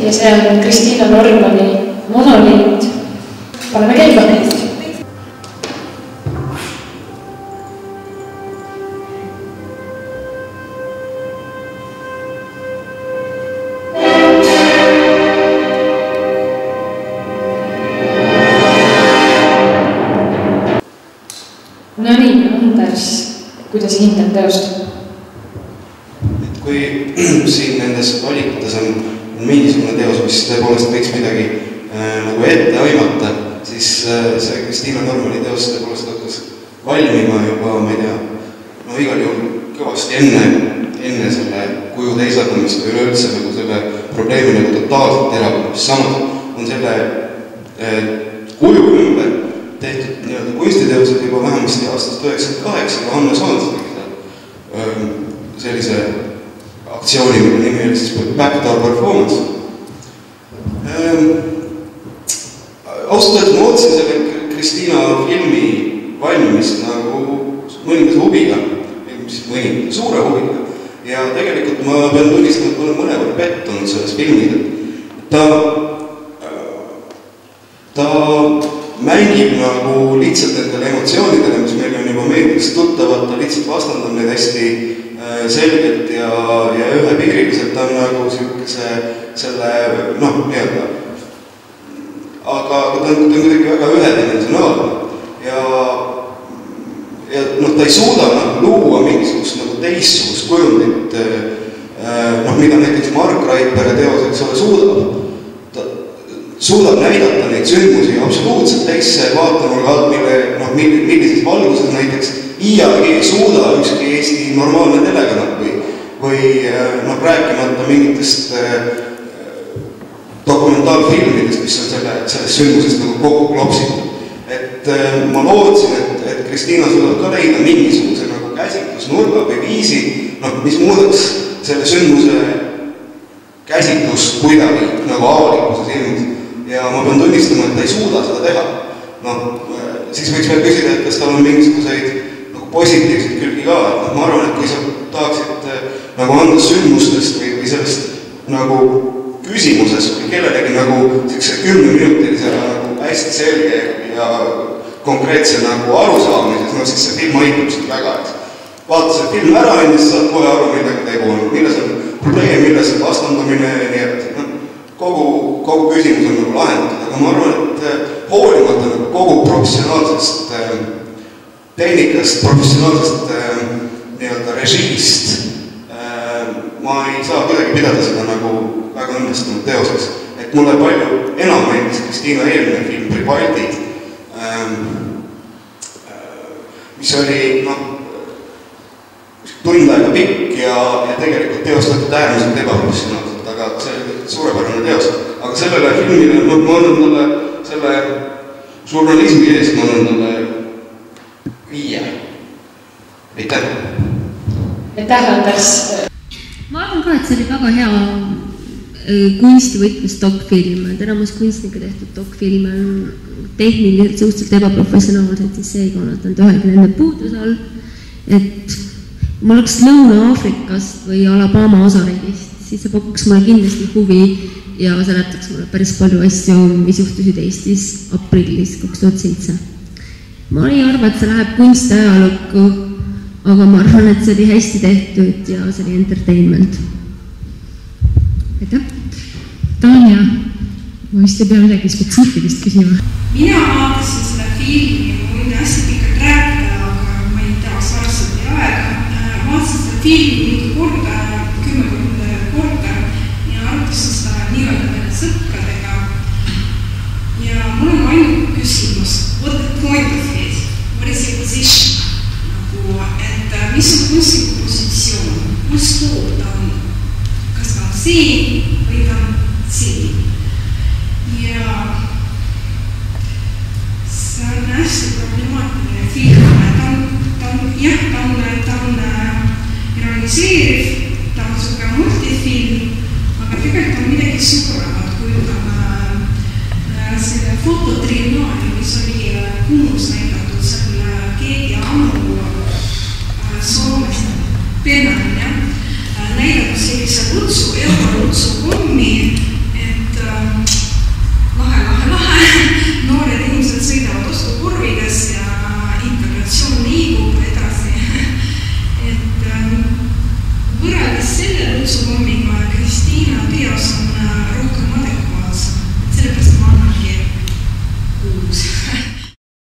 ja see on Kristiina Normani Monoliit. Paneme käima. No nii, Anders, kuidas hindab teost? Et kui siin nendes valikutes on mingisugune teos, mis tõepoolest võiks midagi nagu ette aimata, siis see Kristiina Normani teos tõepoolest hakkas valmima juba, ma ei tea, no igal juhul kõvasti enne selle kuju teisaldamist või üleüldse nagu selle probleemi nagu totaalselt teravamist. Samas on selle kuju ümber tehtud nii-öelda kunstiteosed juba vähemasti aastast 1998, aga Hannes Haans tegi sellise aktsiooni, mille nimi oli siis Backdoor Performance. Ausalt öeldes ma ootsin selle Kristiina filmi valmimist nagu mõningase huviga, suure huviga. Ja tegelikult ma pean tunnistama, et ma olen mõnevõrra pettunud selles filmis. Ta mängib nagu lihtsalt nendele emotsioonidele, mis meil on juba meeldist tuttavad, ta lihtsalt vastandab neid hästi selgelt ja ühepiiriliselt, ta on nagu selle, nii-öelda, aga ta on kuidagi väga ühedimensionaalne ja ta ei suuda luua mingisugust teistsugust kujundit, mida näiteks Mark Raipere teoseks suudab. Suudab näidata neid sündmusi absoluutselt teisse vaatenurga alt, millises valguses näiteks iialgi ei suuda ükski Eesti normaalne telekanal või rääkimata mingitest dokumentaalfilmidest, mis on sellest sündmusest nagu kokku klopsitud. Et ma lootsin, et Kristiina suudab ka leida mingisuguse nagu käsitlusnurga või viisi, mis muudaks selle sündmuse käsitlust kuidagi nagu avalikkuses ilmus. Ja ma pean tunnistama, et ta ei suuda seda teha. Siis võiks veel küsida, et kas tal on mingisuguseid positiivseid külgi ka. Ma arvan, et kui sa tahaksid anda sündmustest või sellest küsimusest või kellelegi 10-minutilise hästi selge ja konkreetse arusaamises, siis see film aitab sind väga. Vaata see film ära ja siis saad kohe aru, millega ta ei poolnud. Milles on probleem, milles on vastandumine, nii et kogu küsimus on lahendatud, aga ma arvan, et hoolimata kogu professionaalsest tehnikast, professionaalsest režiist, ma ei saa kuidagi pidada seda väga õnnestunud teoseks. Et mulle palju enam meeldis Kristiina eelmine film Pribaldi, mis oli tund aega pikk ja tegelikult teostatud äärmiselt ebaprofessionaalselt, aga see oli suurepärane teos. Aga sellele filmile, ma annan talle selle žurnalismi eest, ma annan talle 5. Aitäh! Aitäh, Anders! Ma arvan ka, et see oli väga hea kunstivõtmes dokfilm. Enamus kunstnikke tehtud dokfilme on tehniliselt suhteliselt ebaprofessionaalsed, siis see ei kannatanud ühegi nende puuduse all. Et ma oleks Lõuna-Aafrikast või Alabama osariigist, siis see pakuks mulle kindlasti huvi ja seletaks mulle päris palju asju, mis juhtusid Eestis aprillis 2007. Ma ei arva, et see läheb kunstiajalukku, aga ma arvan, et see oli hästi tehtud ja see oli entertainment. Aitäh! Tanja, ma vist ei pea midagi spetsiifilist küsima. Mina vaatasin seda filmi, ma võin hästi pikalt rääkida, aga ma ei tea, sarased ei aega. Vaatasin seda filmi mitu korda, 10 korda ja arutasin seda nii-öelda meie sõpradega. Ja mul on ainult küsimus, what the point of it? What is your position? Et mis on kunstniku positsioon? Kus pool ta on? Kas ta on siin või ta on siin? Ja see on hästi problemaatiline film. Ta on ironiseeriv, ta on suge multifilm, aga tegelikult on midagi suuremat, kui ta selle fototriennaali, mis oli Kumus näidatud selle Keegi Anu Soomest Pennamin, näidatud sellise Lutsu kommi